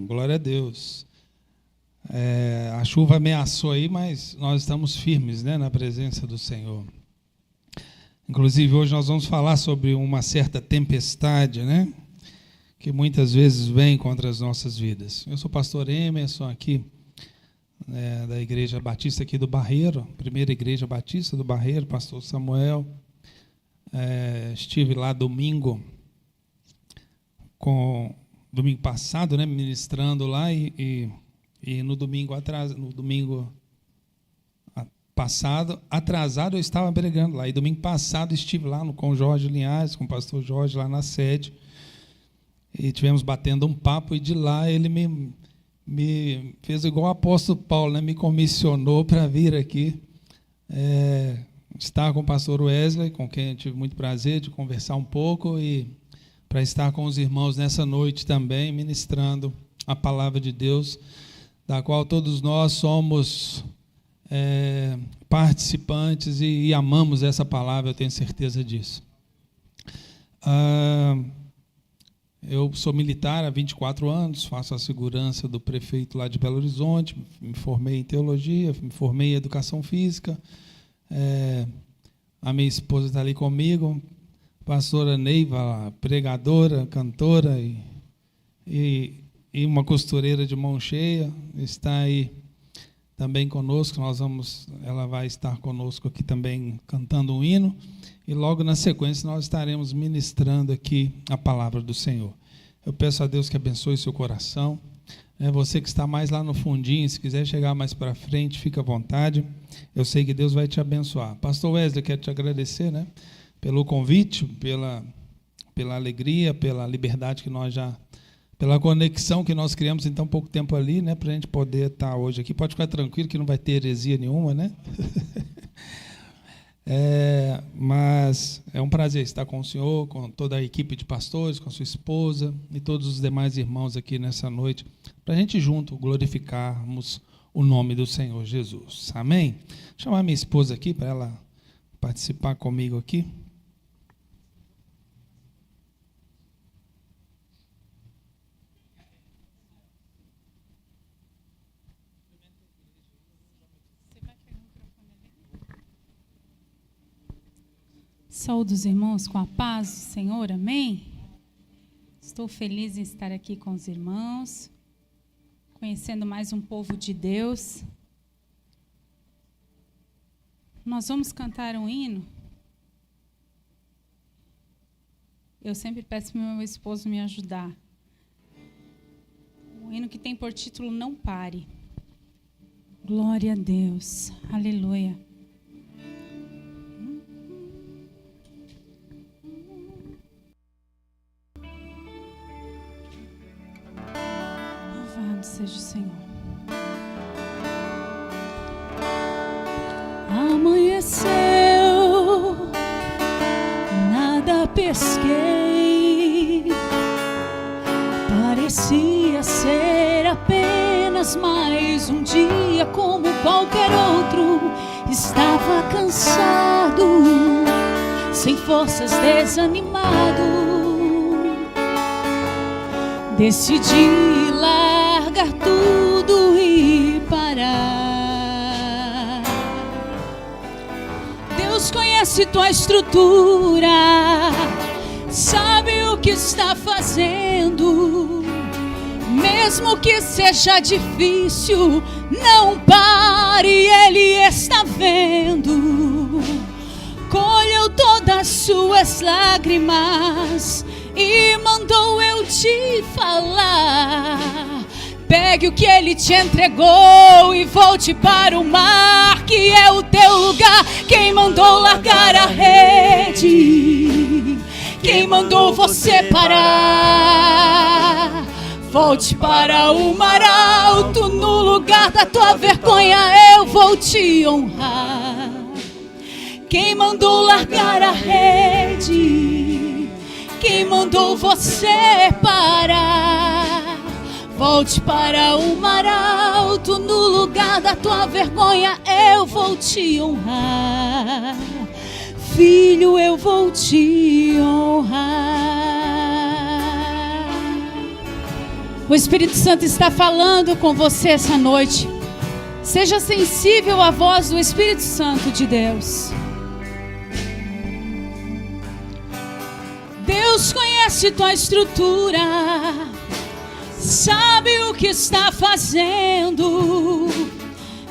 Glória a Deus. A chuva ameaçou aí, mas nós estamos firmes, né, na presença do Senhor. Inclusive, hoje nós vamos falar sobre uma certa tempestade, né, que muitas vezes vem contra as nossas vidas. Eu sou o pastor Emerson, aqui da Igreja Batista aqui do Barreiro, primeira Igreja Batista do Barreiro, pastor Samuel. Estive lá domingo passado, né, ministrando lá e no domingo passado, atrasado, eu estava pregando lá. E domingo passado estive lá com o Jorge Linhares, com o pastor Jorge, lá na sede. E tivemos batendo um papo, e de lá ele me fez igual o apóstolo Paulo, né? Me comissionou para vir aqui estar com o pastor Wesley, com quem eu tive muito prazer de conversar um pouco, e para estar com os irmãos nessa noite também, ministrando a palavra de Deus, da qual todos nós somos participantes e amamos essa palavra, eu tenho certeza disso. Eu sou militar há 24 anos, faço a segurança do prefeito lá de Belo Horizonte, me formei em teologia, me formei em educação física. A minha esposa está ali comigo, pastora Neiva, pregadora, cantora e uma costureira de mão cheia, está aí também conosco. Ela vai estar conosco aqui também cantando um hino, e logo na sequência nós estaremos ministrando aqui a palavra do Senhor. Eu peço a Deus que abençoe seu coração. Você que está mais lá no fundinho, se quiser chegar mais para frente, fica à vontade. Eu sei que Deus vai te abençoar. Pastor Wesley, quero te agradecer, né, pelo convite, pela alegria, pela liberdade que nós pela conexão que nós criamos em tão pouco tempo ali, né, para a gente poder estar hoje aqui. Pode ficar tranquilo que não vai ter heresia nenhuma, né? Mas é um prazer estar com o senhor, com toda a equipe de pastores, com a sua esposa e todos os demais irmãos aqui nessa noite, para a gente junto glorificarmos o nome do Senhor Jesus. Amém? Vou chamar minha esposa aqui para ela participar comigo aqui. Saúde os irmãos com a paz do Senhor, amém? Estou feliz em estar aqui com os irmãos, conhecendo mais um povo de Deus. Nós vamos cantar um hino. Eu sempre peço para o meu esposo me ajudar. Um hino que tem por título Não Pare. Glória a Deus, aleluia. Seja o Senhor. Amanheceu, nada pesquei, parecia ser apenas mais um dia como qualquer outro. Estava cansado, sem forças, desanimado. Decidi largar tudo e parar. Deus conhece tua estrutura, sabe o que está fazendo. Mesmo que seja difícil, não pare, Ele está vendo. Colheu todas as suas lágrimas e mandou eu te falar. Pegue o que Ele te entregou e volte para o mar, que é o teu lugar. Quem mandou largar a rede? Quem mandou você parar? Volte para o mar alto, no lugar da tua vergonha eu vou te honrar. Quem mandou largar a rede? Quem mandou você parar? Volte para o mar alto, no lugar da tua vergonha eu vou te honrar. Filho, eu vou te honrar. O Espírito Santo está falando com você essa noite. Seja sensível à voz do Espírito Santo de Deus. Deus conhece tua estrutura, sabe o que está fazendo.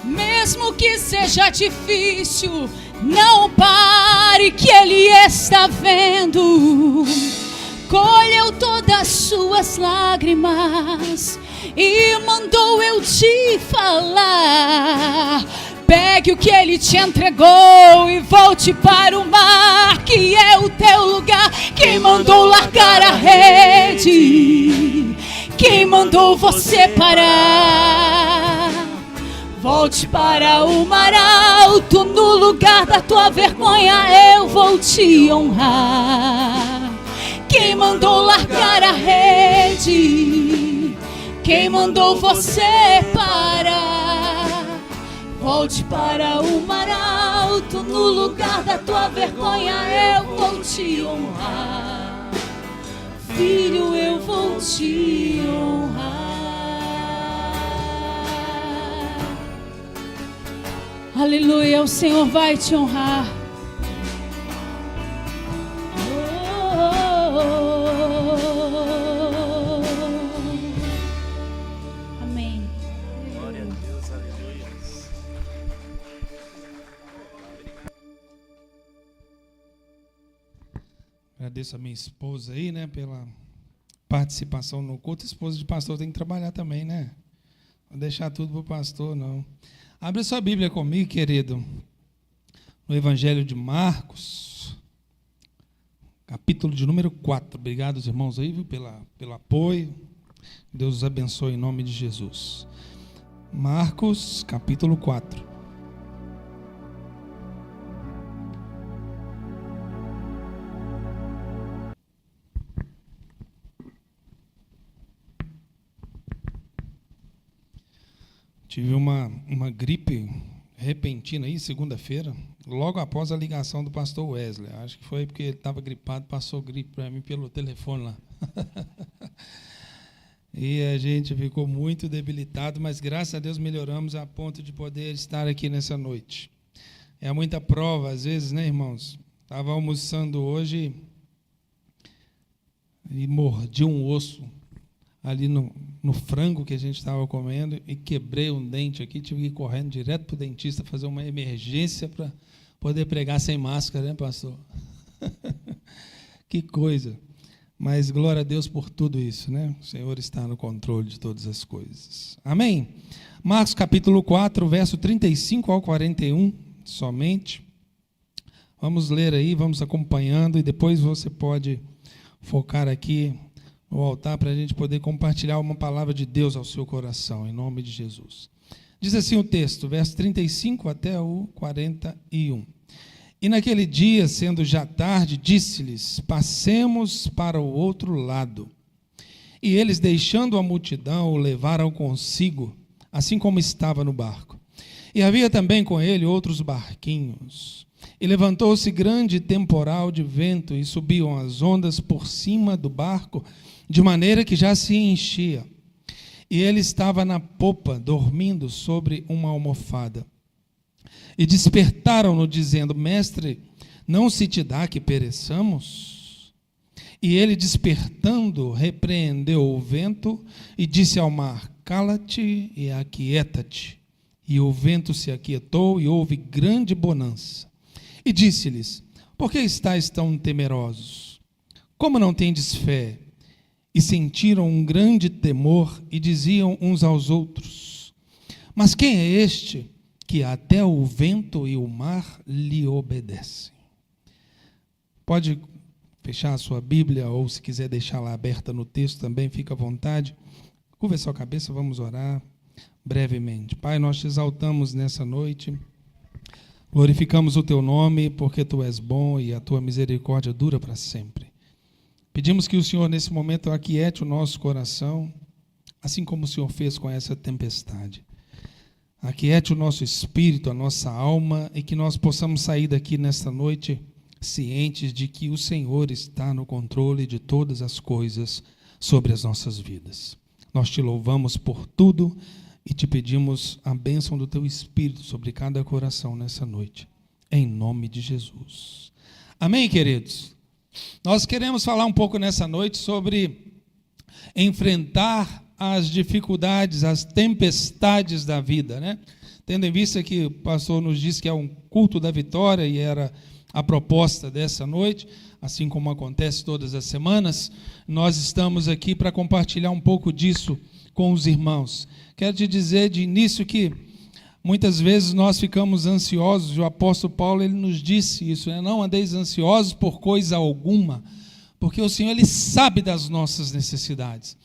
Mesmo que seja difícil, não pare, que Ele está vendo. Colheu todas as suas lágrimas e mandou eu te falar. Pegue o que Ele te entregou e volte para o mar, que é o teu lugar. Quem mandou largar a rede? Quem mandou você parar? Volte para o mar alto, no lugar da tua vergonha eu vou te honrar. Quem mandou largar a rede? Quem mandou você parar? Volte para o mar alto, no lugar da tua vergonha eu vou te honrar. Filho, eu vou te honrar. Aleluia, o Senhor vai te honrar. Amém. Glória a Deus, aleluia. Agradeço a minha esposa aí, né, pela participação no culto. Esposa de pastor tem que trabalhar também, né? Não deixar tudo para o pastor, não. Abre sua Bíblia comigo, querido, no Evangelho de Marcos, capítulo de número 4. Obrigado, os irmãos aí, viu, pelo apoio. Deus os abençoe em nome de Jesus. Marcos, capítulo 4. Tive uma gripe repentina aí, segunda-feira, logo após a ligação do pastor Wesley. Acho que foi porque ele estava gripado, passou gripe para mim pelo telefone lá. E a gente ficou muito debilitado, mas graças a Deus melhoramos a ponto de poder estar aqui nessa noite. É muita prova, às vezes, né, irmãos? Estava almoçando hoje e mordi um osso ali no frango que a gente estava comendo e quebrei um dente aqui, tive que ir correndo direto para o dentista fazer uma emergência para poder pregar sem máscara, né, pastor? Que coisa! Mas glória a Deus por tudo isso, né? O Senhor está no controle de todas as coisas. Amém? Marcos capítulo 4, verso 35 ao 41, somente. Vamos ler aí, vamos acompanhando e depois você pode focar aqui no altar para a gente poder compartilhar uma palavra de Deus ao seu coração, em nome de Jesus. Diz assim o texto, verso 35 até o 41. E naquele dia, sendo já tarde, disse-lhes, passemos para o outro lado. E eles, deixando a multidão, o levaram consigo, assim como estava no barco. E havia também com ele outros barquinhos. E levantou-se grande temporal de vento, e subiam as ondas por cima do barco, de maneira que já se enchia. E ele estava na popa, dormindo sobre uma almofada. E despertaram-no, dizendo, mestre, não se te dá que pereçamos? E ele, despertando, repreendeu o vento e disse ao mar, cala-te e aquieta-te. E o vento se aquietou e houve grande bonança. E disse-lhes, por que estáis tão temerosos? Como não tendes fé? E sentiram um grande temor e diziam uns aos outros, mas quem é este que até o vento e o mar lhe obedecem? Pode fechar a sua Bíblia, ou se quiser deixar lá aberta no texto também, fica à vontade. Curva a sua cabeça, vamos orar brevemente. Pai, nós te exaltamos nessa noite, glorificamos o teu nome, porque tu és bom e a tua misericórdia dura para sempre. Pedimos que o Senhor, nesse momento, aquiete o nosso coração, assim como o Senhor fez com essa tempestade. Aquiete o nosso espírito, a nossa alma, e que nós possamos sair daqui nesta noite cientes de que o Senhor está no controle de todas as coisas sobre as nossas vidas. Nós te louvamos por tudo e te pedimos a bênção do teu Espírito sobre cada coração nessa noite, em nome de Jesus. Amém, queridos? Nós queremos falar um pouco nessa noite sobre enfrentar as dificuldades, as tempestades da vida, né? Tendo em vista que o pastor nos disse que é um culto da vitória e era a proposta dessa noite, assim como acontece todas as semanas, nós estamos aqui para compartilhar um pouco disso com os irmãos. Quero te dizer de início que muitas vezes nós ficamos ansiosos, o apóstolo Paulo ele nos disse isso, né? Não andeis ansiosos por coisa alguma, porque o Senhor ele sabe das nossas necessidades.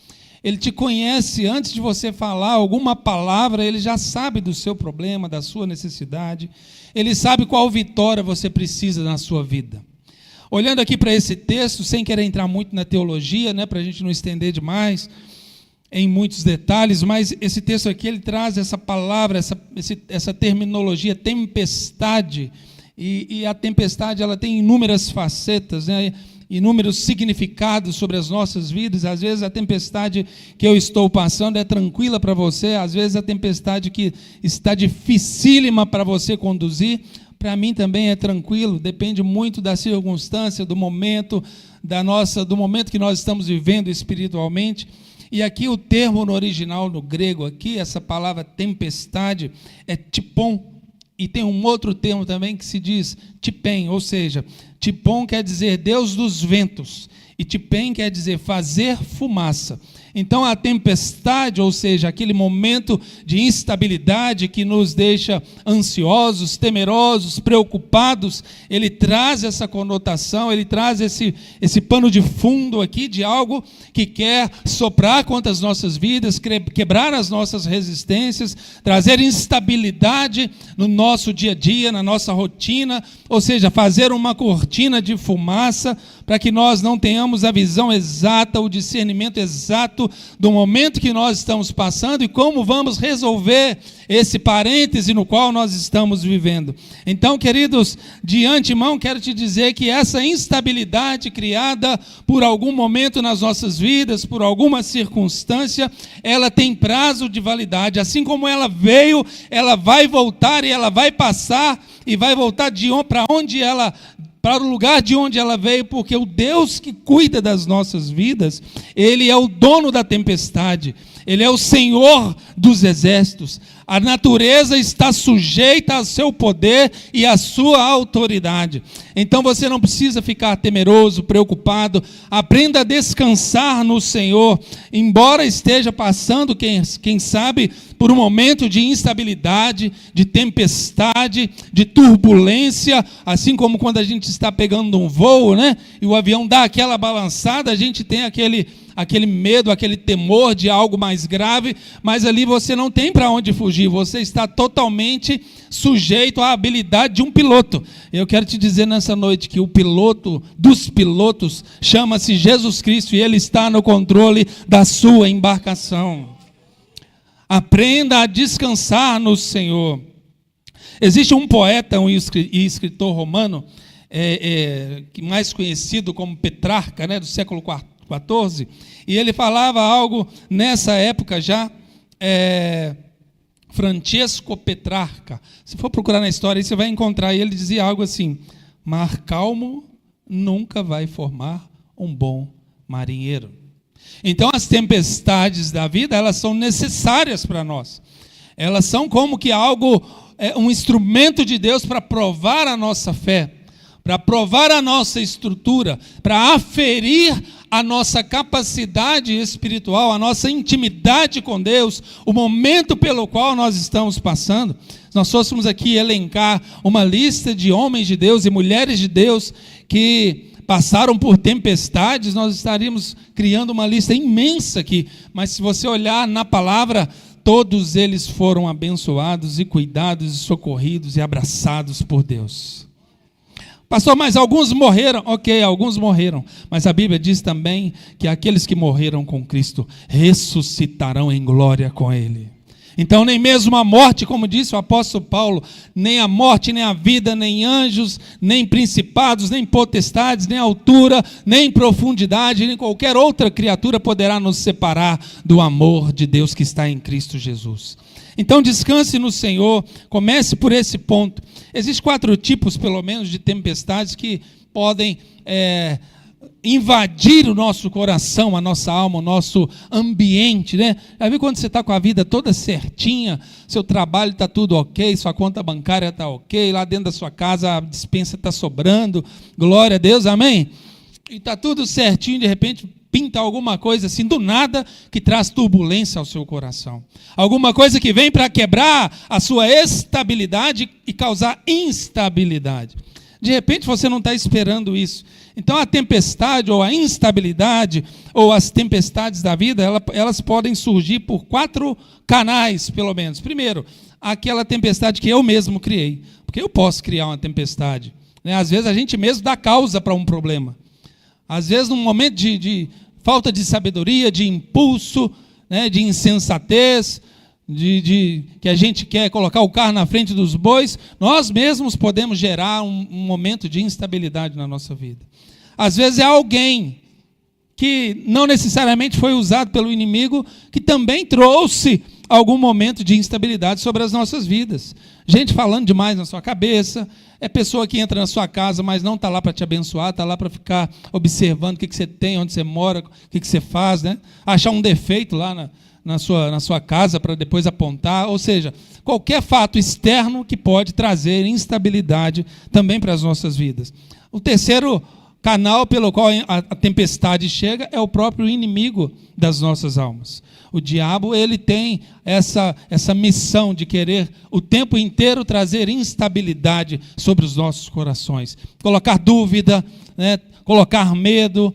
Ele te conhece antes de você falar alguma palavra, ele já sabe do seu problema, da sua necessidade, ele sabe qual vitória você precisa na sua vida. Olhando aqui para esse texto, sem querer entrar muito na teologia, né, para a gente não estender demais em muitos detalhes, mas esse texto aqui ele traz essa palavra, essa terminologia, tempestade, e a tempestade ela tem inúmeras facetas, né? Inúmeros significados sobre as nossas vidas. Às vezes a tempestade que eu estou passando é tranquila para você, às vezes a tempestade que está dificílima para você conduzir, para mim também é tranquilo, depende muito da circunstância, do momento, do momento que nós estamos vivendo espiritualmente. E aqui o termo no original, no grego, aqui, essa palavra tempestade é tipon, e tem um outro termo também que se diz tipen, ou seja, tipon quer dizer Deus dos ventos, e tipen quer dizer fazer fumaça. Então a tempestade, ou seja, aquele momento de instabilidade que nos deixa ansiosos, temerosos, preocupados, ele traz essa conotação, ele traz esse pano de fundo aqui de algo que quer soprar contra as nossas vidas, quebrar as nossas resistências, trazer instabilidade no nosso dia a dia, na nossa rotina, ou seja, fazer uma cortina de fumaça para que nós não tenhamos a visão exata, o discernimento exato do momento que nós estamos passando e como vamos resolver esse parêntese no qual nós estamos vivendo. Então, queridos, de antemão quero te dizer que essa instabilidade criada por algum momento nas nossas vidas, por alguma circunstância, ela tem prazo de validade. Assim como ela veio, ela vai voltar e ela vai passar e vai voltar para o lugar de onde ela veio, porque o Deus que cuida das nossas vidas, Ele é o dono da tempestade, Ele é o Senhor dos exércitos. A natureza está sujeita ao seu poder e à sua autoridade. Então você não precisa ficar temeroso, preocupado. Aprenda a descansar no Senhor. Embora esteja passando, quem sabe, por um momento de instabilidade, de tempestade, de turbulência, assim como quando a gente está pegando um voo, né? E o avião dá aquela balançada, a gente tem aquele medo, aquele temor de algo mais grave, mas ali você não tem para onde fugir, você está totalmente sujeito à habilidade de um piloto. Eu quero te dizer nessa noite que o piloto dos pilotos chama-se Jesus Cristo e Ele está no controle da sua embarcação. Aprenda a descansar no Senhor. Existe um poeta e escritor romano, mais conhecido como Petrarca, né, do século XIV, e ele falava algo nessa época já, Francesco Petrarca. Se for procurar na história, aí você vai encontrar, e ele dizia algo assim: mar calmo nunca vai formar um bom marinheiro. Então as tempestades da vida, elas são necessárias para nós. Elas são como que um instrumento de Deus para provar a nossa fé, para provar a nossa estrutura, para aferir a nossa capacidade espiritual, a nossa intimidade com Deus, o momento pelo qual nós estamos passando. Se nós fôssemos aqui elencar uma lista de homens de Deus e mulheres de Deus que passaram por tempestades, nós estaríamos criando uma lista imensa aqui. Mas se você olhar na palavra, todos eles foram abençoados e cuidados e socorridos e abraçados por Deus. Pastor, mas alguns morreram. Ok, alguns morreram. Mas a Bíblia diz também que aqueles que morreram com Cristo ressuscitarão em glória com Ele. Então nem mesmo a morte, como disse o apóstolo Paulo, nem a morte, nem a vida, nem anjos, nem principados, nem potestades, nem altura, nem profundidade, nem qualquer outra criatura poderá nos separar do amor de Deus que está em Cristo Jesus. Então descanse no Senhor, comece por esse ponto. Existem 4 tipos, pelo menos, de tempestades que podem invadir o nosso coração, a nossa alma, o nosso ambiente, né? Já viu quando você está com a vida toda certinha, seu trabalho está tudo ok, sua conta bancária está ok, lá dentro da sua casa a despensa está sobrando, glória a Deus, amém? E está tudo certinho, de repente pinta alguma coisa assim do nada que traz turbulência ao seu coração. Alguma coisa que vem para quebrar a sua estabilidade e causar instabilidade. De repente você não está esperando isso. Então a tempestade ou a instabilidade ou as tempestades da vida, elas podem surgir por 4 canais, pelo menos. Primeiro, aquela tempestade que eu mesmo criei. Porque eu posso criar uma tempestade, né? Às vezes a gente mesmo dá causa para um problema. Às vezes, num momento de falta de sabedoria, de impulso, né, de insensatez, que a gente quer colocar o carro na frente dos bois, nós mesmos podemos gerar um momento de instabilidade na nossa vida. Às vezes é alguém que não necessariamente foi usado pelo inimigo, que também trouxe algum momento de instabilidade sobre as nossas vidas. Gente falando demais na sua cabeça, é pessoa que entra na sua casa, mas não está lá para te abençoar, está lá para ficar observando o que você tem, onde você mora, o que você faz, né? Achar um defeito lá na sua casa para depois apontar, ou seja, qualquer fato externo que pode trazer instabilidade também para as nossas vidas. O terceiro canal pelo qual a tempestade chega é o próprio inimigo das nossas almas. O diabo, ele tem essa missão de querer o tempo inteiro trazer instabilidade sobre os nossos corações. Colocar dúvida, né? Colocar medo,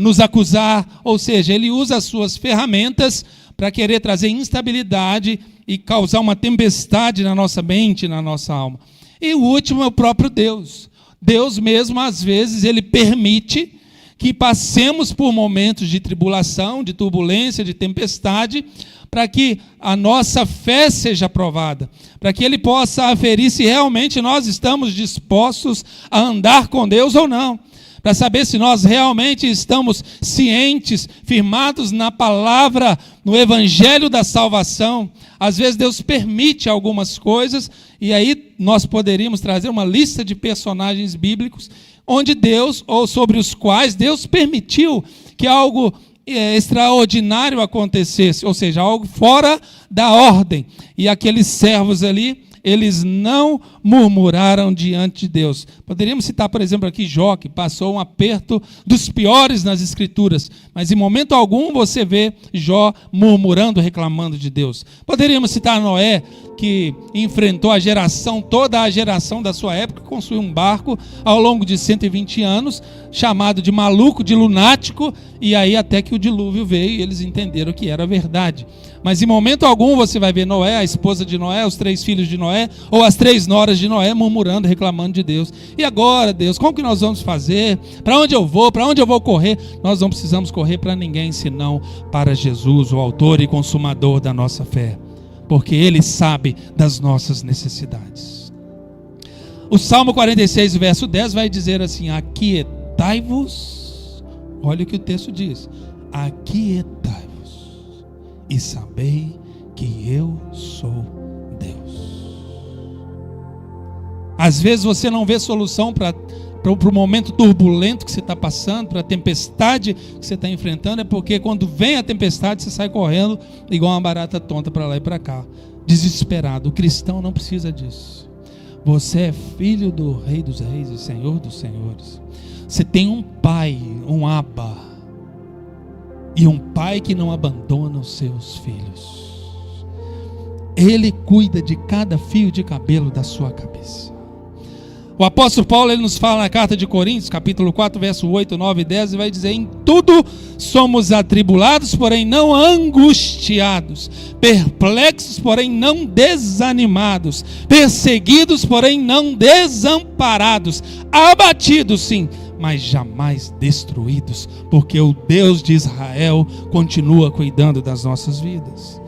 nos acusar. Ou seja, ele usa as suas ferramentas para querer trazer instabilidade e causar uma tempestade na nossa mente, na nossa alma. E o último é o próprio Deus. Deus mesmo, às vezes, ele permite que passemos por momentos de tribulação, de turbulência, de tempestade, para que a nossa fé seja provada, para que ele possa aferir se realmente nós estamos dispostos a andar com Deus ou não, para saber se nós realmente estamos cientes, firmados na palavra, no evangelho da salvação. Às vezes Deus permite algumas coisas, e aí nós poderíamos trazer uma lista de personagens bíblicos, onde Deus, ou sobre os quais Deus permitiu que algo extraordinário acontecesse, ou seja, algo fora da ordem. E aqueles servos ali, eles não murmuraram diante de Deus. Poderíamos citar, por exemplo, aqui Jó, que passou um aperto dos piores nas Escrituras, mas em momento algum você vê Jó murmurando, reclamando de Deus. Poderíamos citar Noé, que enfrentou toda a geração da sua época, construiu um barco ao longo de 120 anos, chamado de maluco, de lunático, e aí até que o dilúvio veio e eles entenderam que era verdade. Mas em momento algum você vai ver Noé, a esposa de Noé, os 3 filhos de Noé, ou as 3 noras de Noé murmurando, reclamando de Deus. E agora, Deus, como que nós vamos fazer? Para onde eu vou? Para onde eu vou correr? Nós não precisamos correr para ninguém, senão para Jesus, o autor e consumador da nossa fé, porque Ele sabe das nossas necessidades. O Salmo 46, verso 10 vai dizer assim: aquietai-vos, olha o que o texto diz, aquietai-vos e sabei que eu sou Deus. Às vezes você não vê solução para o momento turbulento que você está passando, para a tempestade que você está enfrentando, é porque quando vem a tempestade você sai correndo igual uma barata tonta para lá e para cá, desesperado. O cristão não precisa disso. Você é filho do Rei dos Reis e Senhor dos Senhores. Você tem um pai, um Abba, e um pai que não abandona os seus filhos. Ele cuida de cada fio de cabelo da sua cabeça. O apóstolo Paulo, ele nos fala na carta de Coríntios, capítulo 4, verso 8, 9 e 10, e vai dizer: em tudo somos atribulados, porém não angustiados, perplexos, porém não desanimados, perseguidos, porém não desamparados, abatidos, sim, mas jamais destruídos, porque o Deus de Israel continua cuidando das nossas vidas.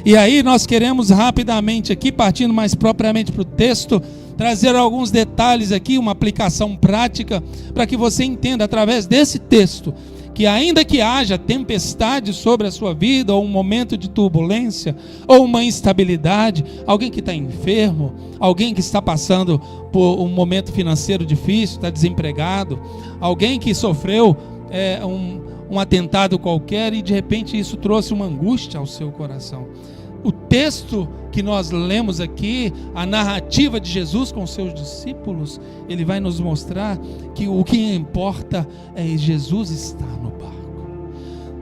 E aí nós queremos rapidamente aqui, partindo mais propriamente para o texto, trazer alguns detalhes aqui, uma aplicação prática, para que você entenda através desse texto, que ainda que haja tempestade sobre a sua vida, ou um momento de turbulência, ou uma instabilidade, alguém que está enfermo, alguém que está passando por um momento financeiro difícil, está desempregado, alguém que sofreu um atentado qualquer e de repente isso trouxe uma angústia ao seu coração. O texto que nós lemos aqui, a narrativa de Jesus com seus discípulos, ele vai nos mostrar que o que importa é Jesus estar no barco.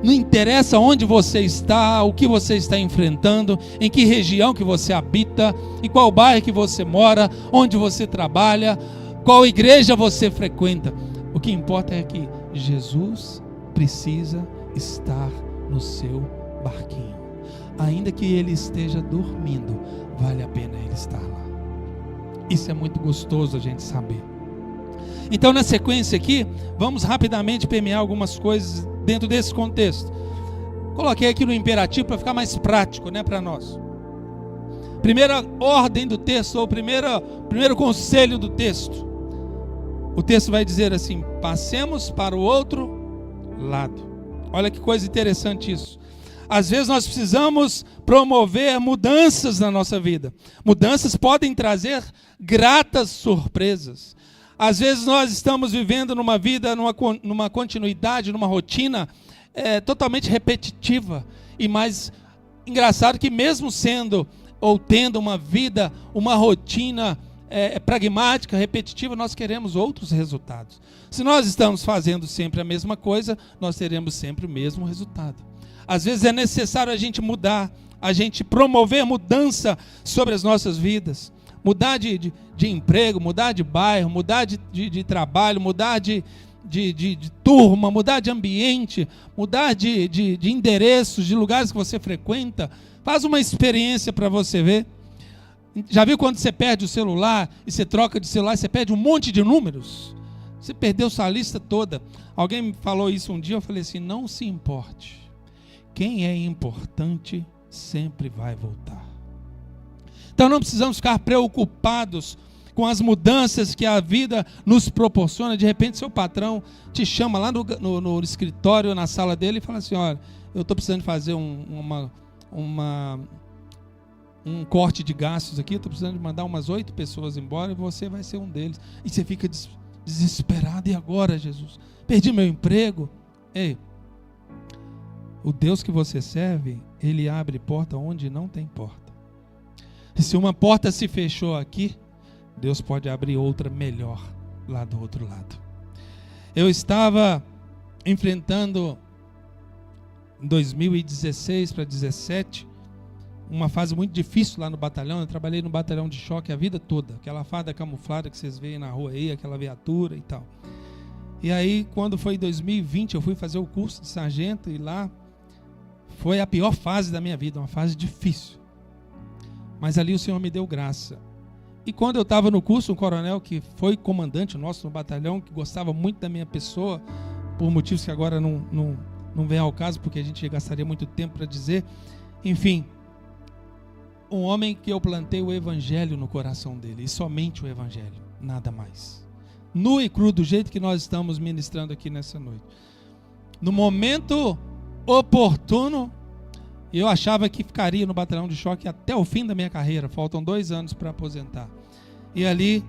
Não interessa onde você está, o que você está enfrentando, em que região que você habita, em qual bairro que você mora, onde você trabalha, qual igreja você frequenta. O que importa é que Jesus precisa estar no seu barquinho. Ainda que ele esteja dormindo, vale a pena ele estar lá. Isso é muito gostoso a gente saber. Então, na sequência aqui, vamos rapidamente permear algumas coisas dentro desse contexto. Coloquei aqui no imperativo para ficar mais prático, né, para nós. Primeira ordem do texto, ou primeiro conselho do texto. O texto vai dizer assim: passemos para o outro lado. Olha que coisa interessante isso. Às vezes nós precisamos promover mudanças na nossa vida. Mudanças podem trazer gratas surpresas. Às vezes nós estamos vivendo numa vida, numa continuidade, numa rotina totalmente repetitiva. E mais engraçado que mesmo sendo ou tendo uma vida, uma rotina pragmática, repetitiva, nós queremos outros resultados. Se nós estamos fazendo sempre a mesma coisa, nós teremos sempre o mesmo resultado. Às vezes é necessário a gente mudar, a gente promover mudança sobre as nossas vidas. Mudar de emprego, mudar de bairro, mudar de trabalho, mudar de turma, mudar de ambiente, mudar de endereços, de lugares que você frequenta. Faz uma experiência para você ver. Já viu quando você perde o celular e você troca de celular e você perde um monte de números? Você perdeu sua lista toda. Alguém me falou isso um dia, eu falei assim: não se importe. Quem é importante sempre vai voltar. Então não precisamos ficar preocupados com as mudanças que a vida nos proporciona. De repente seu patrão te chama lá no escritório, na sala dele, e fala assim: olha, eu estou precisando fazer um corte de gastos aqui, estou precisando de mandar umas 8 pessoas embora e você vai ser um deles. E você fica desesperado: e agora, Jesus? Perdi meu emprego? Ei, o Deus que você serve, ele abre porta onde não tem porta. E se uma porta se fechou aqui, Deus pode abrir outra melhor lá do outro lado. Eu estava enfrentando em 2016 para 2017 uma fase muito difícil lá no batalhão. Eu trabalhei no batalhão de choque a vida toda, aquela farda camuflada que vocês veem na rua aí, aquela viatura e tal. E aí, quando foi em 2020, eu fui fazer o curso de sargento e lá foi a pior fase da minha vida, uma fase difícil. Mas ali o Senhor me deu graça. E quando eu estava no curso, um coronel que foi comandante nosso no batalhão, que gostava muito da minha pessoa, por motivos que agora não vem ao caso, porque a gente gastaria muito tempo para dizer. Enfim, um homem que eu plantei o evangelho no coração dele, e somente o evangelho, nada mais. Nu e cru, do jeito que nós estamos ministrando aqui nessa noite. No momento oportuno, eu achava que ficaria no batalhão de choque até o fim da minha carreira. Faltam 2 anos para aposentar. E ali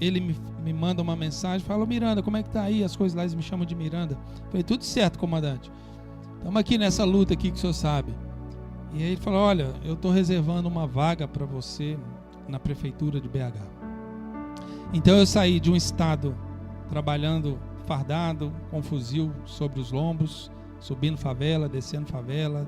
ele me manda uma mensagem, fala: Miranda, como é que tá aí as coisas lá? Eles me chamam de Miranda. Eu falei: tudo certo, comandante. Estamos aqui nessa luta aqui que o senhor sabe. E aí ele falou: olha, eu estou reservando uma vaga para você na prefeitura de BH. Então eu saí de um estado trabalhando fardado, com fuzil sobre os lombos, subindo favela, descendo favela,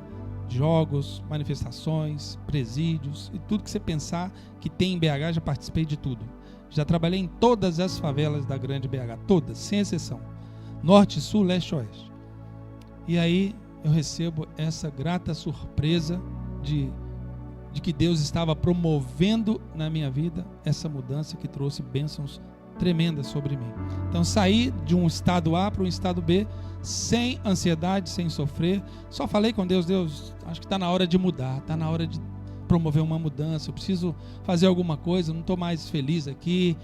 jogos, manifestações, presídios e tudo que você pensar que tem em BH, já participei de tudo. Já trabalhei em todas as favelas da grande BH, todas, sem exceção. Norte, sul, leste, oeste. E aí eu recebo essa grata surpresa de que Deus estava promovendo na minha vida essa mudança que trouxe bênçãos tremenda sobre mim. Então saí de um estado A para um estado B, sem ansiedade, sem sofrer. Só falei com Deus, acho que está na hora de mudar, está na hora de promover uma mudança, eu preciso fazer alguma coisa, não estou mais feliz aqui,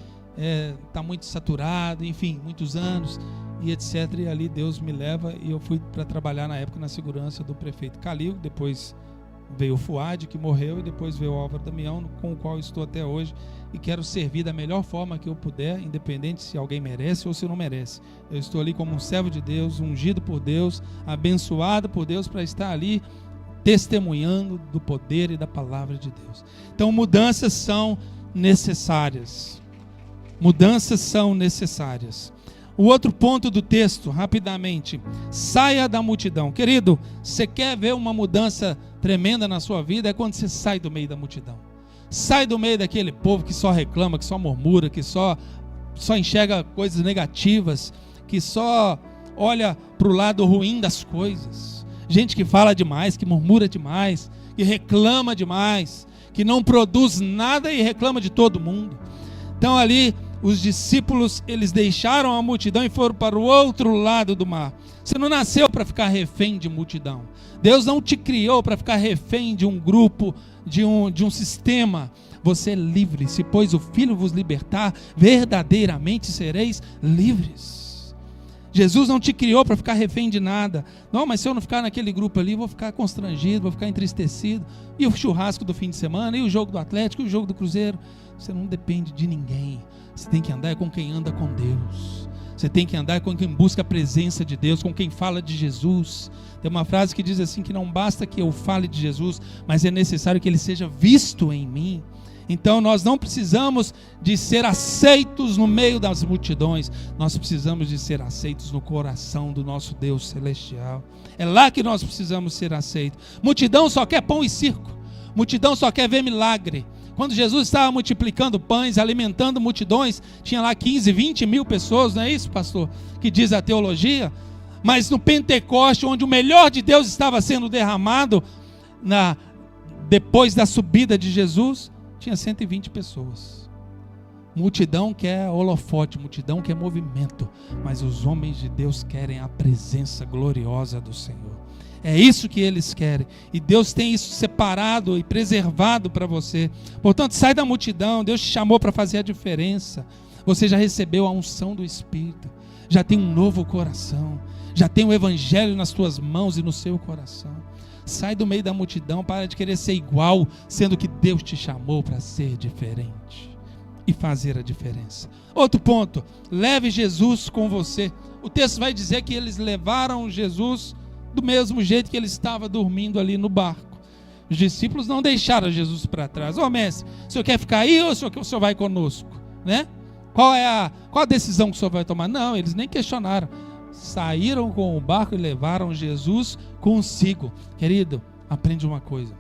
está muito saturado, enfim, muitos anos, e etc. E ali Deus me leva e eu fui para trabalhar na época na segurança do prefeito Calil, depois veio o Fuad, que morreu, e depois veio o Álvaro Damião, com o qual eu estou até hoje, e quero servir da melhor forma que eu puder, independente se alguém merece ou se não merece. Eu estou ali como um servo de Deus, ungido por Deus, abençoado por Deus, para estar ali testemunhando do poder e da palavra de Deus. Então mudanças são necessárias. Mudanças são necessárias. O outro ponto do texto, rapidamente, saia da multidão. Querido, você quer ver uma mudança tremenda na sua vida? É quando você sai do meio da multidão. Sai do meio daquele povo que só reclama, que só murmura, que só enxerga coisas negativas, que só olha para o lado ruim das coisas. Gente que fala demais, que murmura demais, que reclama demais, que não produz nada e reclama de todo mundo. Então ali os discípulos, eles deixaram a multidão e foram para o outro lado do mar. Você não nasceu para ficar refém de multidão. Deus não te criou para ficar refém de um grupo, de um sistema. Você é livre. Se pois o Filho vos libertar, verdadeiramente sereis livres. Jesus não te criou para ficar refém de nada. Não, mas se eu não ficar naquele grupo ali, vou ficar constrangido, vou ficar entristecido. E o churrasco do fim de semana, e o jogo do Atlético, e o jogo do Cruzeiro. Você não depende de ninguém. Você tem que andar com quem anda com Deus. Você tem que andar com quem busca a presença de Deus, com quem fala de Jesus. Tem uma frase que diz assim, que não basta que eu fale de Jesus, mas é necessário que ele seja visto em mim. Então nós não precisamos de ser aceitos no meio das multidões, nós precisamos de ser aceitos no coração do nosso Deus celestial. É lá que nós precisamos ser aceitos. Multidão só quer pão e circo, multidão só quer ver milagre. Quando Jesus estava multiplicando pães, alimentando multidões, tinha lá 15, 20 mil pessoas, não é isso, pastor? Que diz a teologia. Mas no Pentecoste, onde o melhor de Deus estava sendo derramado, depois da subida de Jesus, tinha 120 pessoas. Multidão quer holofote, multidão quer movimento, mas os homens de Deus querem a presença gloriosa do Senhor. É isso que eles querem, e Deus tem isso separado e preservado para você. Portanto, sai da multidão. Deus te chamou para fazer a diferença. Você já recebeu a unção do Espírito, já tem um novo coração, já tem o Evangelho nas tuas mãos e no seu coração. Sai do meio da multidão, para de querer ser igual, sendo que Deus te chamou para ser diferente e fazer a diferença. Outro ponto, leve Jesus com você. O texto vai dizer que eles levaram Jesus do mesmo jeito que ele estava dormindo ali no barco. Os discípulos não deixaram Jesus para trás. Mestre, o senhor quer ficar aí ou o senhor vai conosco? Né? Qual a decisão que o senhor vai tomar? Não, eles nem questionaram. Saíram com o barco e levaram Jesus consigo. Querido, aprende uma coisa.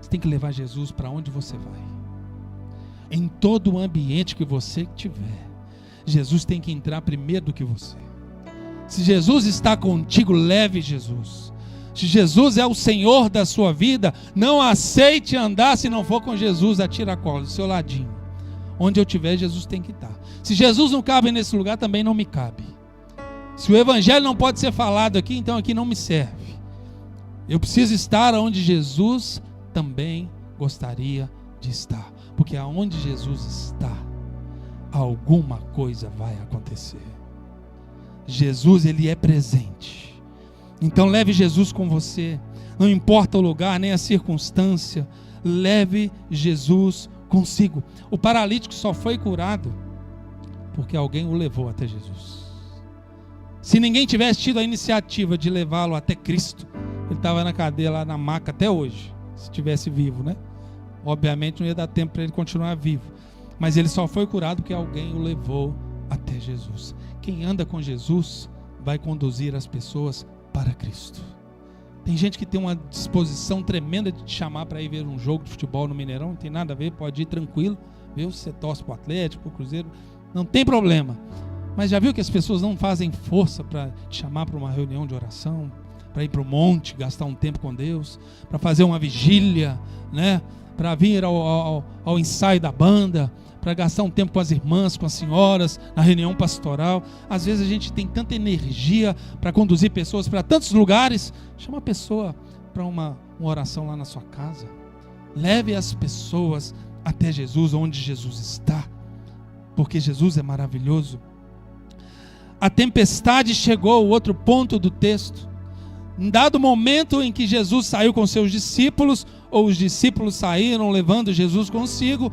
Você tem que levar Jesus para onde você vai. Em todo o ambiente que você tiver, Jesus tem que entrar primeiro do que você. Se Jesus está contigo, leve Jesus. Se Jesus é o Senhor da sua vida, não aceite andar se não for com Jesus a tiracolo, do seu ladinho. Onde eu estiver, Jesus tem que estar. Se Jesus não cabe nesse lugar, também não me cabe. Se o Evangelho não pode ser falado aqui, então aqui não me serve. Eu preciso estar onde Jesus também gostaria de estar. Porque aonde Jesus está, alguma coisa vai acontecer. Jesus, ele é presente. Então leve Jesus com você. Não importa o lugar, nem a circunstância. Leve Jesus consigo. O paralítico só foi curado porque alguém o levou até Jesus. Se ninguém tivesse tido a iniciativa de levá-lo até Cristo, ele estava na cadeia lá na maca até hoje, se estivesse vivo, né? Obviamente não ia dar tempo para ele continuar vivo, mas ele só foi curado porque alguém o levou até Jesus. Quem anda com Jesus vai conduzir as pessoas para Cristo. Tem gente que tem uma disposição tremenda de te chamar para ir ver um jogo de futebol no Mineirão, não tem nada a ver, pode ir tranquilo, viu? Se você torce para o Atlético, para o Cruzeiro, não tem problema. Mas já viu que as pessoas não fazem força para te chamar para uma reunião de oração, para ir para o monte, gastar um tempo com Deus, para fazer uma vigília, né? Para vir ao ensaio da banda, para gastar um tempo com as irmãs, com as senhoras, na reunião pastoral. Às vezes a gente tem tanta energia para conduzir pessoas para tantos lugares. Chama a pessoa para uma oração lá na sua casa. Leve as pessoas até Jesus, onde Jesus está, porque Jesus é maravilhoso. A tempestade chegou, o outro ponto do texto. Em dado momento em que Jesus saiu com seus discípulos, ou os discípulos saíram levando Jesus consigo,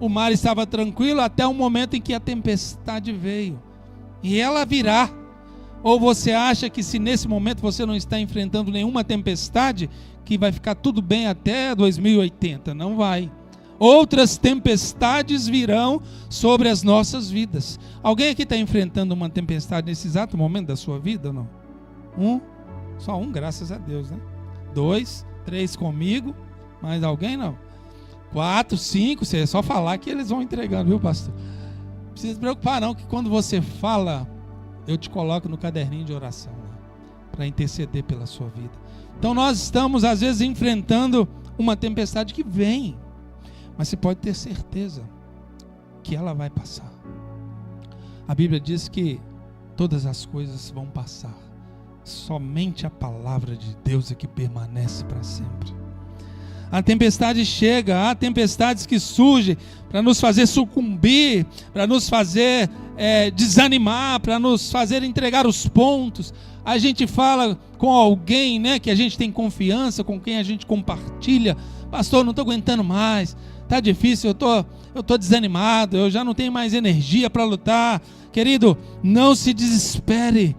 o mar estava tranquilo até o momento em que a tempestade veio. E ela virá. Ou você acha que se nesse momento você não está enfrentando nenhuma tempestade, que vai ficar tudo bem até 2080? Não vai. Outras tempestades virão sobre as nossas vidas. Alguém aqui está enfrentando uma tempestade nesse exato momento da sua vida ou não? Só um, graças a Deus, né? 2, 3 comigo, mais alguém não? 4, 5, você é só falar que eles vão entregando, viu, pastor? Não precisa se preocupar não, que quando você fala, eu te coloco no caderninho de oração para interceder pela sua vida. Então nós estamos às vezes enfrentando uma tempestade que vem, mas você pode ter certeza que ela vai passar. A Bíblia diz que todas as coisas vão passar, somente a palavra de Deus é que permanece para sempre. A tempestade chega, há tempestades que surgem para nos fazer sucumbir, para nos fazer desanimar, para nos fazer entregar os pontos. A gente fala com alguém, né, que a gente tem confiança, com quem a gente compartilha. Pastor, não estou aguentando mais, está difícil, eu estou desanimado, eu já não tenho mais energia para lutar. Querido, não se desespere.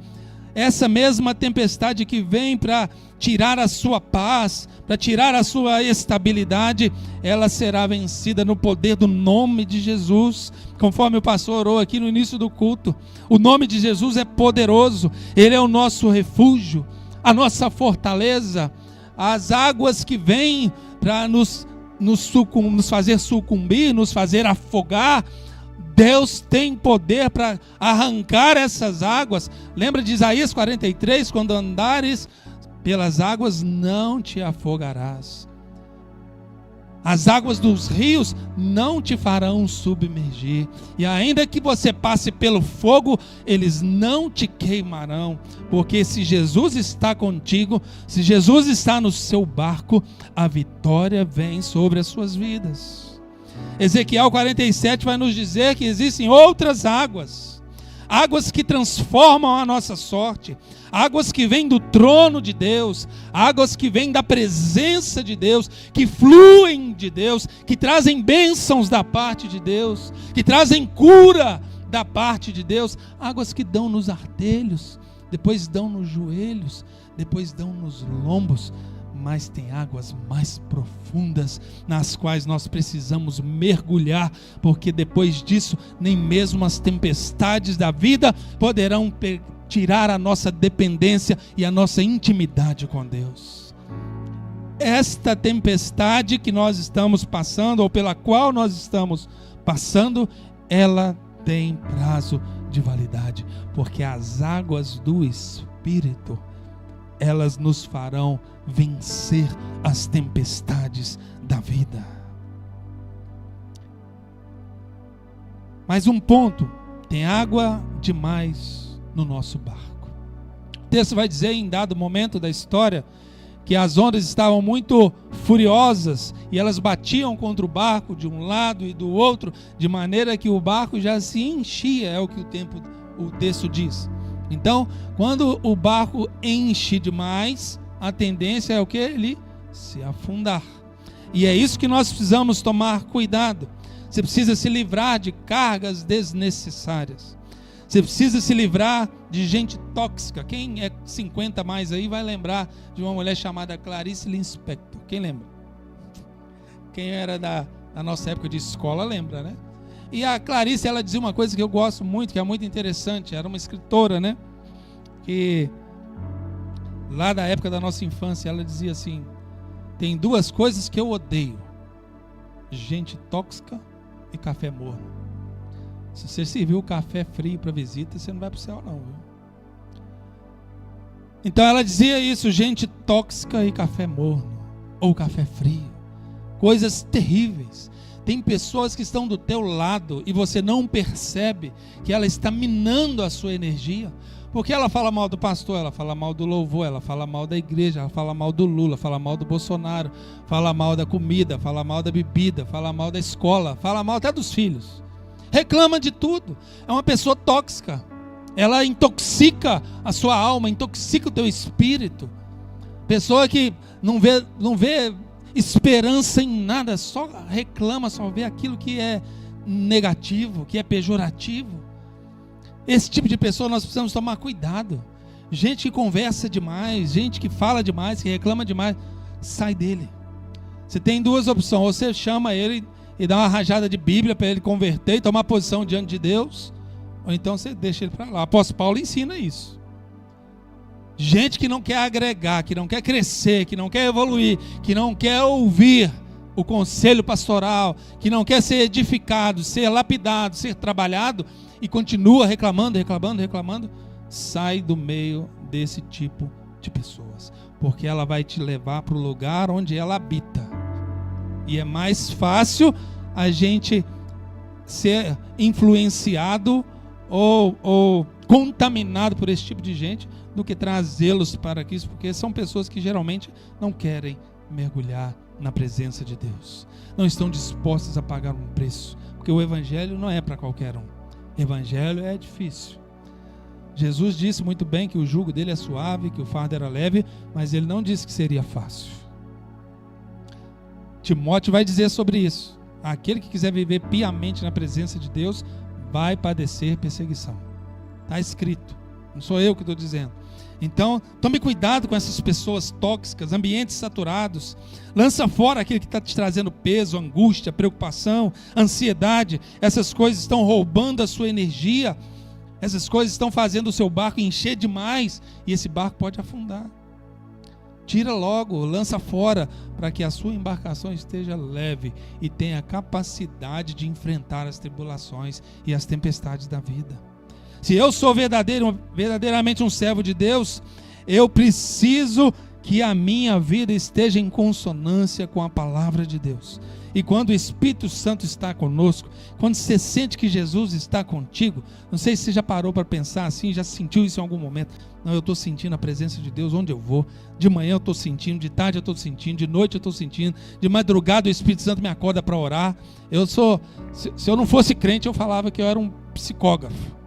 Essa mesma tempestade que vem para tirar a sua paz, para tirar a sua estabilidade, ela será vencida no poder do nome de Jesus, conforme o pastor orou aqui no início do culto. O nome de Jesus é poderoso, Ele é o nosso refúgio, a nossa fortaleza. As águas que vêm para nos fazer sucumbir, nos fazer afogar, Deus tem poder para arrancar essas águas. Lembra de Isaías 43, quando andares pelas águas não te afogarás. As águas dos rios não te farão submergir. E ainda que você passe pelo fogo, eles não te queimarão. Porque se Jesus está contigo, se Jesus está no seu barco, a vitória vem sobre as suas vidas. Ezequiel 47 vai nos dizer que existem outras águas, águas que transformam a nossa sorte, águas que vêm do trono de Deus, águas que vêm da presença de Deus, que fluem de Deus, que trazem bênçãos da parte de Deus, que trazem cura da parte de Deus, águas que dão nos artelhos, depois dão nos joelhos, depois dão nos lombos. Mas tem águas mais profundas nas quais nós precisamos mergulhar, porque depois disso nem mesmo as tempestades da vida poderão tirar a nossa dependência e a nossa intimidade com Deus. Esta tempestade que nós estamos passando, ou pela qual nós estamos passando, ela tem prazo de validade, porque as águas do Espírito, elas nos farão vencer as tempestades da vida. Mais um ponto: tem água demais no nosso barco. O texto vai dizer, em dado momento da história, que as ondas estavam muito furiosas e elas batiam contra o barco de um lado e do outro, de maneira que o barco já se enchia, é o que o texto diz. Então, quando o barco enche demais, a tendência é o que? Ele se afundar. E é isso que nós precisamos tomar cuidado. Você precisa se livrar de cargas desnecessárias. Você precisa se livrar de gente tóxica. Quem é 50 mais aí vai lembrar de uma mulher chamada Clarice Lispector. Quem lembra? Quem era da nossa época de escola lembra, né? E a Clarice, ela dizia uma coisa que eu gosto muito, que é muito interessante. Era uma escritora, né? Que lá da época da nossa infância, ela dizia assim: tem duas coisas que eu odeio: gente tóxica e café morno. Se você serviu café frio para visita, você não vai para o céu não, viu? Então ela dizia isso: gente tóxica e café morno, ou café frio. coisas terríveis. Tem pessoas que estão do teu lado e você não percebe que ela está minando a sua energia, porque ela fala mal do pastor, ela fala mal do louvor, ela fala mal da igreja, ela fala mal do Lula, fala mal do Bolsonaro, fala mal da comida, fala mal da bebida, fala mal da escola, fala mal até dos filhos, reclama de tudo. É uma pessoa tóxica, ela intoxica a sua alma, intoxica o teu espírito. Pessoa que não vê esperança em nada, só reclama, só vê aquilo que é negativo, que é pejorativo. Esse tipo de pessoa nós precisamos tomar cuidado. Gente que conversa demais, gente que fala demais, que reclama demais, sai dele. Você tem duas opções: ou você chama ele e dá uma rajada de Bíblia para ele converter e tomar posição diante de Deus, ou então você deixa ele para lá. O apóstolo Paulo ensina isso. Gente que não quer agregar, que não quer crescer, que não quer evoluir, que não quer ouvir o conselho pastoral, que não quer ser edificado, ser lapidado, ser trabalhado, e continua reclamando, sai do meio desse tipo de pessoas, porque ela vai te levar para o lugar onde ela habita, e é mais fácil a gente ser influenciado ou contaminado por esse tipo de gente do que trazê-los para Cristo, porque são pessoas que geralmente não querem mergulhar na presença de Deus, não estão dispostas a pagar um preço, porque o evangelho não é para qualquer um. Evangelho é difícil. Jesus disse muito bem que o jugo dele é suave, que o fardo era leve, mas ele não disse que seria fácil. Timóteo vai dizer sobre isso: aquele que quiser viver piamente na presença de Deus vai padecer perseguição. Está escrito, não sou eu que estou dizendo. Então, tome cuidado com essas pessoas tóxicas, ambientes saturados. Lança fora aquilo que está te trazendo peso, angústia, preocupação, ansiedade. Essas coisas estão roubando a sua energia. Essas coisas estão fazendo o seu barco encher demais e esse barco pode afundar. Tira logo, lança fora, para que a sua embarcação esteja leve e tenha capacidade de enfrentar as tribulações e as tempestades da vida. Se eu sou verdadeiramente um servo de Deus, eu preciso que a minha vida esteja em consonância com a palavra de Deus. E quando o Espírito Santo está conosco, quando você sente que Jesus está contigo, não sei se você já parou para pensar assim, já sentiu isso em algum momento. Não, eu estou sentindo a presença de Deus onde eu vou. De manhã eu estou sentindo, de tarde eu estou sentindo, de noite eu estou sentindo, de madrugada o Espírito Santo me acorda para orar. Se eu não fosse crente, eu falava que eu era um psicógrafo.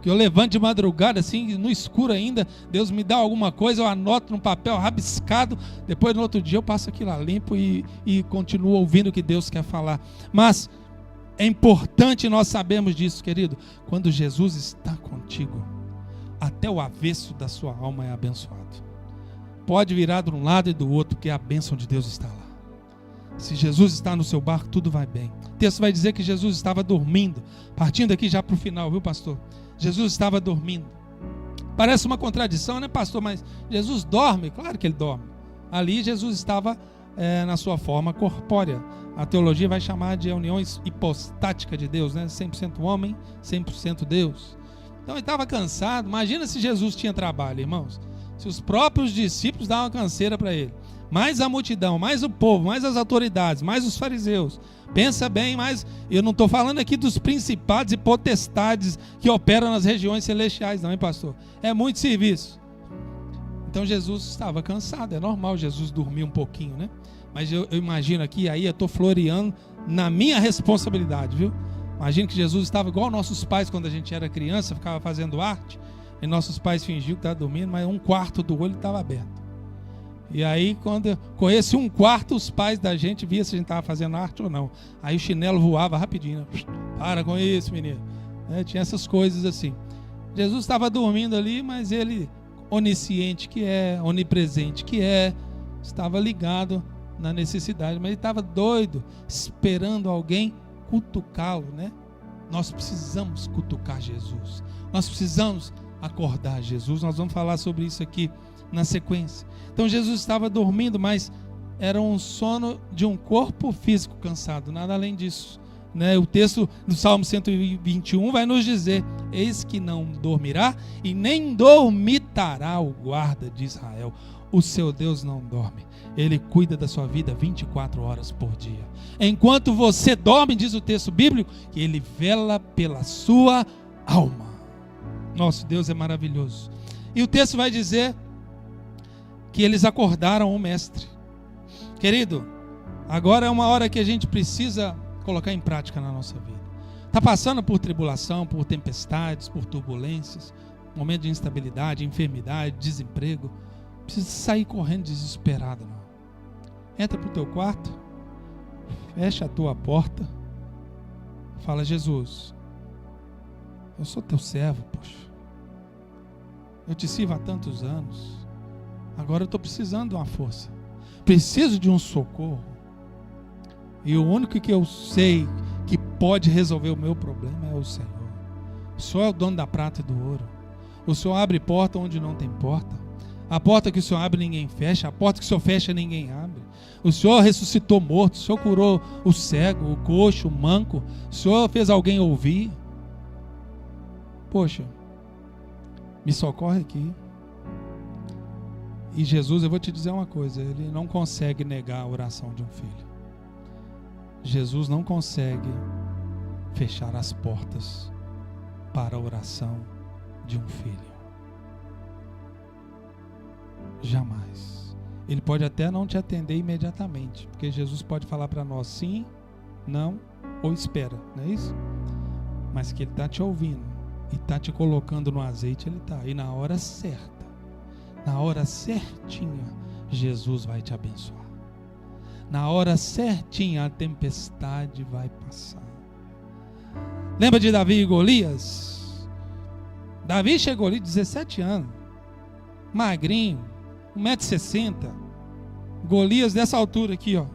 Que eu levanto de madrugada, assim, no escuro ainda, Deus me dá alguma coisa, eu anoto num papel rabiscado, depois no outro dia eu passo aquilo a limpo e continuo ouvindo o que Deus quer falar. Mas é importante nós sabermos disso, querido. Quando Jesus está contigo, até o avesso da sua alma é abençoado. Pode virar de um lado e do outro, porque a bênção de Deus está lá. Se Jesus está no seu barco, tudo vai bem. O texto vai dizer que Jesus estava dormindo. Partindo aqui já para o final, viu, pastor? Jesus estava dormindo. Parece uma contradição, né, pastor? Mas Jesus dorme? Claro que ele dorme. Ali Jesus estava na sua forma corpórea. A teologia vai chamar de união hipostática de Deus, né? 100% homem, 100% Deus. Então ele estava cansado. Imagina se Jesus tinha trabalho, irmãos. Se os próprios discípulos davam canseira para ele. Mais a multidão, mais o povo, mais as autoridades, mais os fariseus. Pensa bem, mas eu não estou falando aqui dos principados e potestades que operam nas regiões celestiais, não, hein, pastor? É muito serviço. Então Jesus estava cansado, é normal Jesus dormir um pouquinho, né? Mas eu imagino aqui, aí eu estou floreando na minha responsabilidade, viu? Imagino que Jesus estava igual nossos pais quando a gente era criança, ficava fazendo arte, e nossos pais fingiam que estavam dormindo, mas um quarto do olho estava aberto. E aí, quando conheci um quarto, os pais da gente via se a gente estava fazendo arte ou não. Aí o chinelo voava rapidinho. Né? Para com isso, menino. Tinha essas coisas assim. Jesus estava dormindo ali, mas ele, onisciente que é, onipresente que é, estava ligado na necessidade. Mas ele estava doido, esperando alguém cutucá-lo, né? Nós precisamos cutucar Jesus. Nós precisamos acordar Jesus. Nós vamos falar sobre isso aqui na sequência. Então Jesus estava dormindo, mas era um sono de um corpo físico cansado, nada além disso, né? O texto do Salmo 121 vai nos dizer: eis que não dormirá e nem dormitará aumentará o guarda de Israel. O seu Deus não dorme. Ele cuida da sua vida 24 horas por dia. Enquanto você dorme, diz o texto bíblico, que Ele vela pela sua alma. Nosso Deus é maravilhoso. E o texto vai dizer que eles acordaram o mestre. Querido, agora é uma hora que a gente precisa colocar em prática na nossa vida. Está passando por tribulação, por tempestades, por turbulências, momento de instabilidade, enfermidade, desemprego. Não precisa sair correndo desesperado, não. Entra para o teu quarto, fecha a tua porta, fala: Jesus, eu sou teu servo, poxa. Eu te sirvo há tantos anos. Agora eu estou precisando de uma força. Preciso de um socorro. E o único que eu sei que pode resolver o meu problema é o Senhor. O Senhor é o dono da prata e do ouro. O Senhor abre porta onde não tem porta. A porta que o Senhor abre ninguém fecha. A porta que o Senhor fecha ninguém abre. O Senhor ressuscitou morto. O Senhor curou o cego, o coxo, o manco. O Senhor fez alguém ouvir. Poxa, me socorre aqui. E Jesus, eu vou te dizer uma coisa, Ele não consegue negar a oração de um filho. Jesus não consegue fechar as portas para a oração de um filho. Jamais. Ele pode até não te atender imediatamente, porque Jesus pode falar para nós sim, não ou espera, não é isso? Mas que Ele está te ouvindo e está te colocando no azeite, Ele está. E na hora certa, na hora certinha, Jesus vai te abençoar. Na hora certinha, a tempestade vai passar. Lembra de Davi e Golias? Davi chegou ali 17 anos, magrinho, 1,60 m. Golias dessa altura aqui, ó.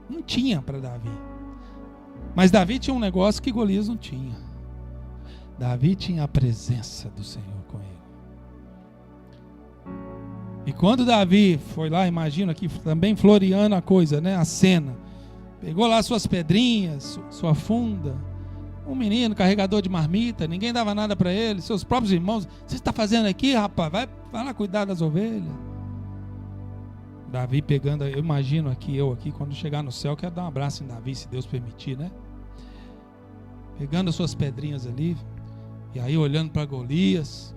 Não tinha para Davi. Mas Davi tinha um negócio que Golias não tinha. Davi tinha a presença do Senhor com ele. E quando Davi foi lá, imagina aqui, também floreando a coisa, né? A cena. Pegou lá suas pedrinhas, sua funda. Um menino, carregador de marmita, ninguém dava nada para ele. Seus próprios irmãos: o que você está fazendo aqui, rapaz? Vai lá cuidar das ovelhas. Davi pegando, eu imagino aqui, quando chegar no céu, quero dar um abraço em Davi, se Deus permitir, né? Pegando as suas pedrinhas ali, e aí olhando para Golias,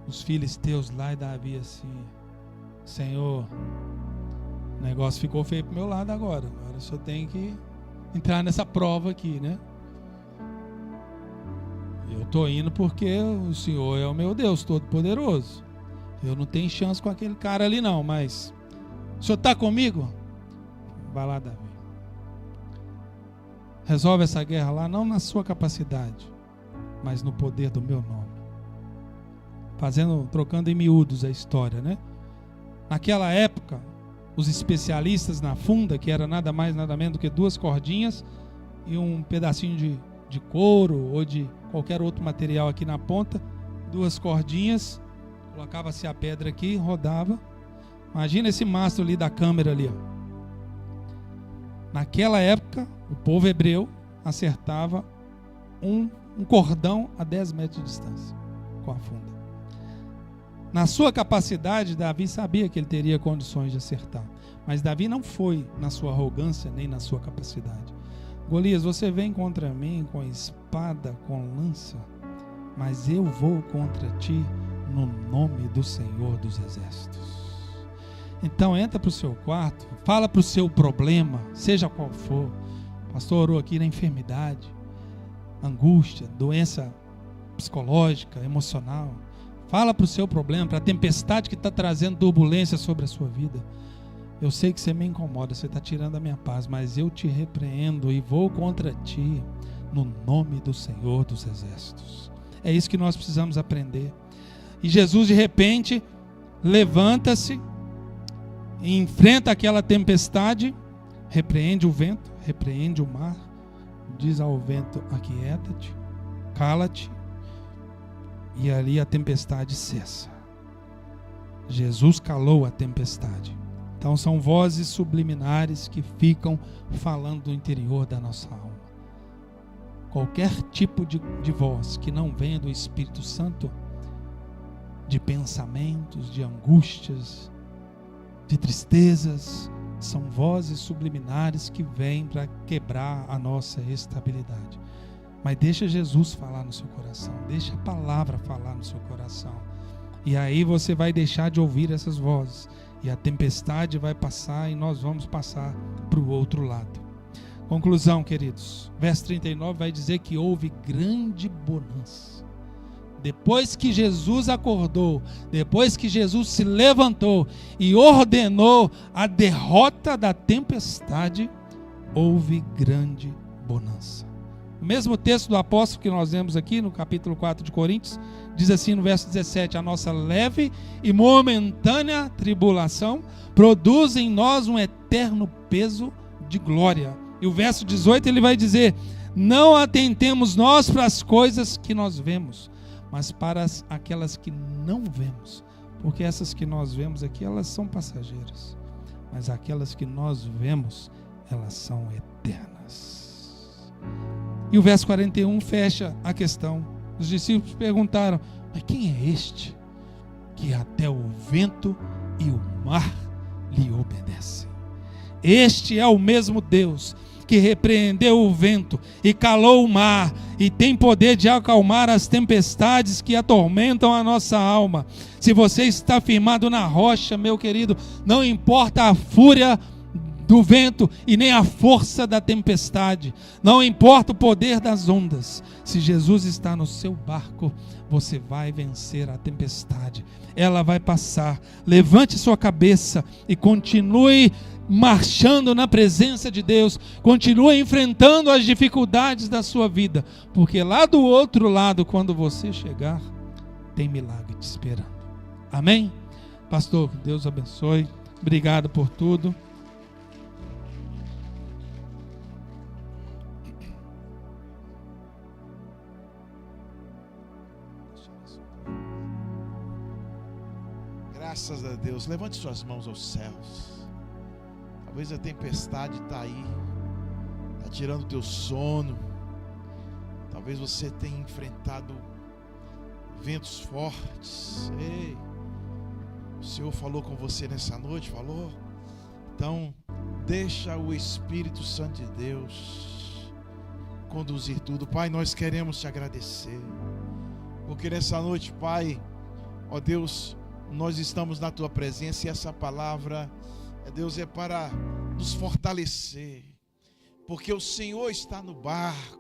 os filisteus lá, e Davi assim: Senhor, o negócio ficou feio pro meu lado agora eu só tenho que entrar nessa prova aqui, né? Eu tô indo porque o Senhor é o meu Deus Todo-Poderoso. Eu não tenho chance com aquele cara ali não, mas o Senhor está comigo? Vai lá, Davi. Resolve essa guerra lá, não na sua capacidade, mas no poder do meu nome. Trocando em miúdos a história, né? Naquela época, os especialistas na funda, que era nada mais, nada menos do que 2 cordinhas e um pedacinho de couro ou de qualquer outro material aqui na ponta, 2 cordinhas, colocava-se a pedra aqui, rodava. Imagina esse mastro ali da câmera ali, ó. Naquela época, o povo hebreu acertava um cordão a 10 metros de distância com a funda. Na sua capacidade, Davi sabia que ele teria condições de acertar. Mas Davi não foi na sua arrogância nem na sua capacidade. Golias, você vem contra mim com espada, com lança, mas eu vou contra ti no nome do Senhor dos Exércitos. Então entra para o seu quarto, fala para o seu problema, seja qual for. O pastor orou aqui na enfermidade, angústia, doença psicológica, emocional. Fala para o seu problema, para a tempestade que está trazendo turbulência sobre a sua vida. Eu sei que você me incomoda, você está tirando a minha paz, mas eu te repreendo e vou contra ti no nome do Senhor dos Exércitos. É isso que nós precisamos aprender. E Jesus de repente levanta-se e enfrenta aquela tempestade, repreende o vento, repreende o mar, diz ao vento: aquieta-te, cala-te. E ali a tempestade cessa. Jesus calou a tempestade. Então são vozes subliminares que ficam falando do interior da nossa alma. qualquer tipo de voz que não venha do Espírito Santo, de pensamentos, de angústias, de tristezas, são vozes subliminares que vêm para quebrar a nossa estabilidade. Mas deixa Jesus falar no seu coração, deixa a palavra falar no seu coração, e aí você vai deixar de ouvir essas vozes, e a tempestade vai passar, e nós vamos passar para o outro lado. Conclusão, queridos, verso 39 vai dizer que houve grande bonança. Depois que Jesus acordou, depois que Jesus se levantou e ordenou a derrota da tempestade, houve grande bonança. O mesmo texto do apóstolo que nós vemos aqui no capítulo 4 de Coríntios, diz assim no verso 17: a nossa leve e momentânea tribulação produz em nós um eterno peso de glória. E o verso 18 ele vai dizer: não atentemos nós para as coisas que nós vemos, mas para aquelas que não vemos, porque essas que nós vemos aqui, elas são passageiras, mas aquelas que nós vemos, elas são eternas. E o verso 41 fecha a questão. Os discípulos perguntaram: mas quem é este que até o vento e o mar lhe obedecem? Este é o mesmo Deus que repreendeu o vento e calou o mar, e tem poder de acalmar as tempestades que atormentam a nossa alma. Se você está firmado na rocha, meu querido, não importa a fúria do vento e nem a força da tempestade, não importa o poder das ondas. Se Jesus está no seu barco, você vai vencer a tempestade, ela vai passar. Levante sua cabeça e continue marchando na presença de Deus, continue enfrentando as dificuldades da sua vida, porque lá do outro lado, quando você chegar, tem milagre te esperando. Amém? Pastor, Deus abençoe, obrigado por tudo. Graças a Deus. Levante suas mãos aos céus. Talvez a tempestade está aí, está tirando o teu sono. Talvez você tenha enfrentado ventos fortes. Ei, o Senhor falou com você nessa noite, falou? Então, deixa o Espírito Santo de Deus conduzir tudo. Pai, nós queremos te agradecer, porque nessa noite, Pai, ó Deus, nós estamos na tua presença, e essa palavra, Deus, é para nos fortalecer, porque o Senhor está no barco.